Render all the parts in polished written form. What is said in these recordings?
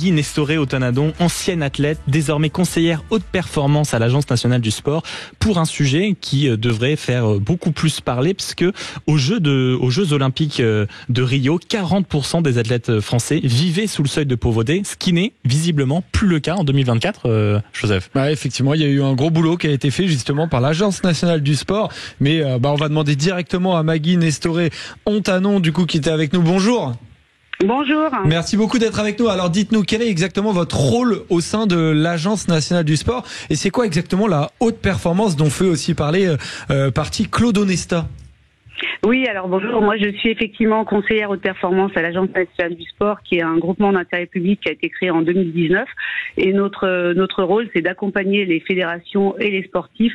Maggie Nestoré-Ottanadon, ancienne athlète, désormais conseillère haute performance à l'Agence nationale du sport, pour un sujet qui devrait faire beaucoup plus parler, puisque aux Jeux olympiques de Rio, 40% des athlètes français vivaient sous le seuil de pauvreté, ce qui n'est visiblement plus le cas en 2024, Joseph. Bah, effectivement, il y a eu un gros boulot qui a été fait justement par l'Agence nationale du sport, mais on va demander directement à Maggie Nestoré-Ottanadon, du coup, qui était avec nous. Bonjour. Bonjour. Merci beaucoup d'être avec nous. Alors dites-nous, quel est exactement votre rôle au sein de l'Agence nationale du sport et c'est quoi exactement la haute performance dont fait aussi parler partie Claude Onesta? Oui, alors bonjour, moi je suis effectivement conseillère haute performance à l'Agence nationale du sport, qui est un groupement d'intérêt public qui a été créé en 2019. Et notre rôle, c'est d'accompagner les fédérations et les sportifs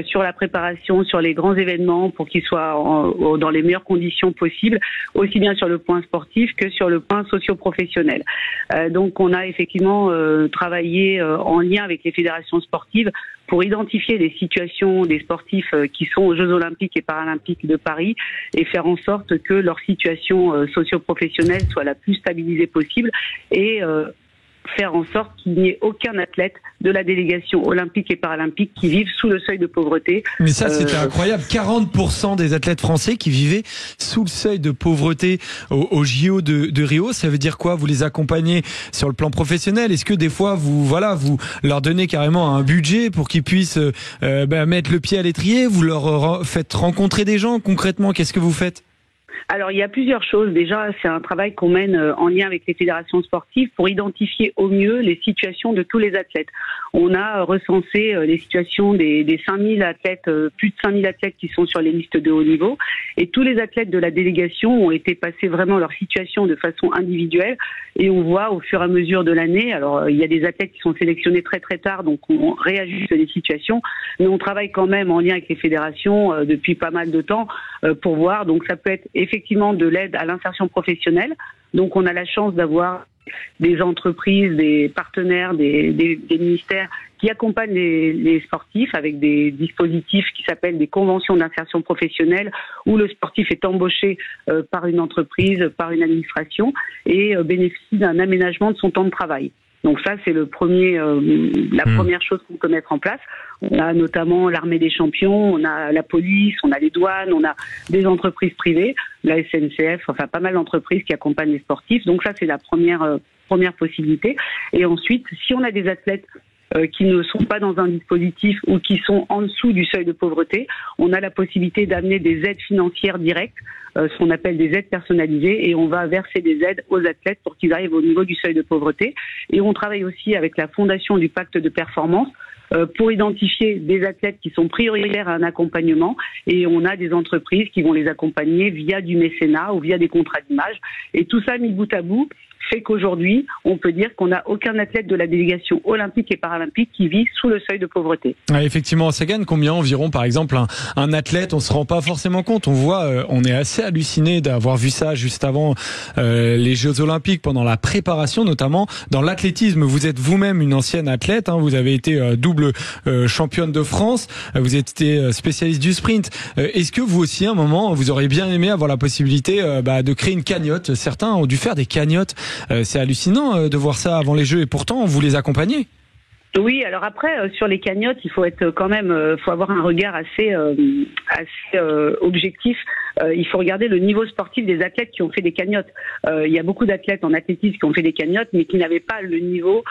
sur la préparation, sur les grands événements, pour qu'ils soient dans les meilleures conditions possibles, aussi bien sur le point sportif que sur le point socio-professionnel. Donc on a effectivement travaillé en lien avec les fédérations sportives pour identifier les situations des sportifs qui sont aux Jeux olympiques et paralympiques de Paris et faire en sorte que leur situation socio-professionnelle soit la plus stabilisée possible et faire en sorte qu'il n'y ait aucun athlète de la délégation olympique et paralympique qui vive sous le seuil de pauvreté. Mais ça, c'était incroyable. 40% des athlètes français qui vivaient sous le seuil de pauvreté au JO de Rio. Ça veut dire quoi? Vous les accompagnez sur le plan professionnel? Est-ce que des fois, vous leur donnez carrément un budget pour qu'ils puissent mettre le pied à l'étrier? Vous leur faites rencontrer des gens? Concrètement, qu'est-ce que vous faites? Alors, il y a plusieurs choses. Déjà, c'est un travail qu'on mène en lien avec les fédérations sportives pour identifier au mieux les situations de tous les athlètes. On a recensé les situations des 5000 athlètes, plus de 5000 athlètes qui sont sur les listes de haut niveau. Et tous les athlètes de la délégation ont été passés vraiment leur situation de façon individuelle. Et on voit au fur et à mesure de l'année, alors il y a des athlètes qui sont sélectionnés très très tard, donc on réajuste les situations. Mais on travaille quand même en lien avec les fédérations depuis pas mal de temps pour voir. Donc ça peut être effectivement de l'aide à l'insertion professionnelle. Donc on a la chance d'avoir des entreprises, des partenaires, des ministères qui accompagnent les sportifs avec des dispositifs qui s'appellent des conventions d'insertion professionnelle où le sportif est embauché par une entreprise, par une administration et bénéficie d'un aménagement de son temps de travail. Donc ça, c'est la première chose qu'on peut mettre en place. On a notamment l'armée des champions, on a la police, on a les douanes, on a des entreprises privées, la SNCF, enfin pas mal d'entreprises qui accompagnent les sportifs. Donc ça, c'est la première possibilité. Et ensuite, si on a des athlètes qui ne sont pas dans un dispositif ou qui sont en dessous du seuil de pauvreté, on a la possibilité d'amener des aides financières directes, ce qu'on appelle des aides personnalisées, et on va verser des aides aux athlètes pour qu'ils arrivent au niveau du seuil de pauvreté. Et on travaille aussi avec la fondation du pacte de performance pour identifier des athlètes qui sont prioritaires à un accompagnement, et on a des entreprises qui vont les accompagner via du mécénat ou via des contrats d'image. Et tout ça mis bout à bout fait qu'aujourd'hui, on peut dire qu'on n'a aucun athlète de la délégation olympique et paralympique qui vit sous le seuil de pauvreté. Ouais, effectivement, ça gagne combien environ, par exemple, un athlète? On se rend pas forcément compte. On voit, on est assez halluciné d'avoir vu ça juste avant les Jeux olympiques, pendant la préparation, notamment dans l'athlétisme. Vous êtes vous-même une ancienne athlète, vous avez été double championne de France, vous êtes spécialiste du sprint. Est-ce que vous aussi, à un moment, vous auriez bien aimé avoir la possibilité de créer une cagnotte? Certains ont dû faire des cagnottes. C'est hallucinant de voir ça avant les Jeux, et pourtant vous les accompagnez. Oui, alors après sur les cagnottes, il faut être quand même, faut avoir un regard assez objectif. Il faut regarder le niveau sportif des athlètes qui ont fait des cagnottes. Il y a beaucoup d'athlètes en athlétisme qui ont fait des cagnottes, mais qui n'avaient pas le niveau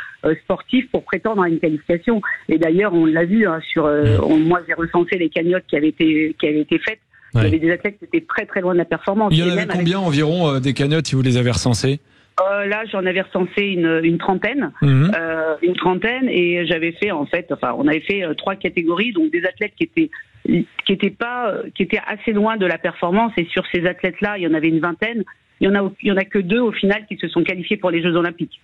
sportif pour prétendre à une qualification. Et d'ailleurs, on l'a vu moi j'ai recensé les cagnottes qui avaient été faites. Il y avait des athlètes qui étaient très très loin de la performance. Il y en avait combien environ des cagnottes si vous les avez recensées? Là, j'en avais recensé une trentaine, et j'avais fait on avait fait 3 catégories, donc des athlètes qui étaient assez loin de la performance, et sur ces athlètes-là, il y en avait une vingtaine. Il y en a que 2 au final qui se sont qualifiés pour les Jeux olympiques.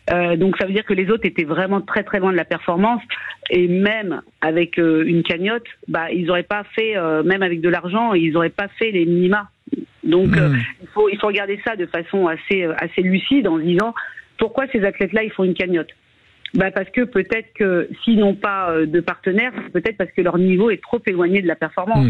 Donc ça veut dire que les autres étaient vraiment très très loin de la performance, et même avec une cagnotte, ils n'auraient pas fait, même avec de l'argent, ils n'auraient pas fait les minima. Donc il faut regarder ça de façon assez lucide, en se disant pourquoi ces athlètes-là ils font une cagnotte. Parce que peut-être que s'ils n'ont pas de partenaire, peut-être parce que leur niveau est trop éloigné de la performance.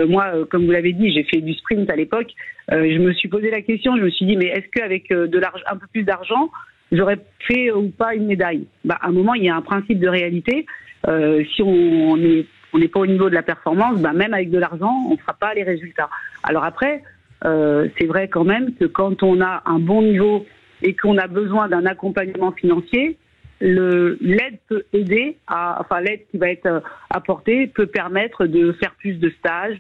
Moi, comme vous l'avez dit, j'ai fait du sprint à l'époque. Je me suis posé la question, je me suis dit mais est-ce qu'avec un peu plus d'argent, j'aurais fait ou pas une médaille. À un moment, il y a un principe de réalité. Si on n'est pas au niveau de la performance, même avec de l'argent, on ne fera pas les résultats. Alors après, c'est vrai quand même que quand on a un bon niveau et qu'on a besoin d'un accompagnement financier, l'aide peut aider l'aide qui va être apportée peut permettre de faire plus de stages,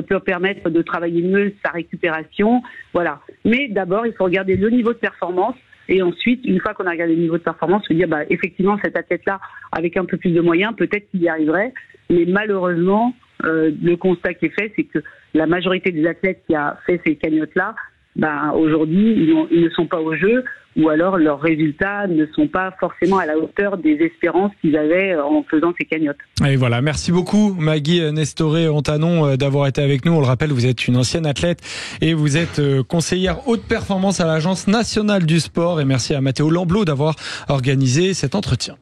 peut permettre de travailler mieux sa récupération, voilà. Mais d'abord, il faut regarder le niveau de performance et ensuite, une fois qu'on a regardé le niveau de performance, se dire effectivement cet athlète-là, avec un peu plus de moyens, peut-être qu'il y arriverait. Mais malheureusement, le constat qui est fait, c'est que la majorité des athlètes qui a fait ces cagnottes-là, aujourd'hui, ils ne sont pas au jeu, ou alors leurs résultats ne sont pas forcément à la hauteur des espérances qu'ils avaient en faisant ces cagnottes. Et voilà, merci beaucoup Maggie Nestoré-Ontanon d'avoir été avec nous. On le rappelle, vous êtes une ancienne athlète et vous êtes conseillère haute performance à l'Agence nationale du sport. Et merci à Mathéo Lamblot d'avoir organisé cet entretien.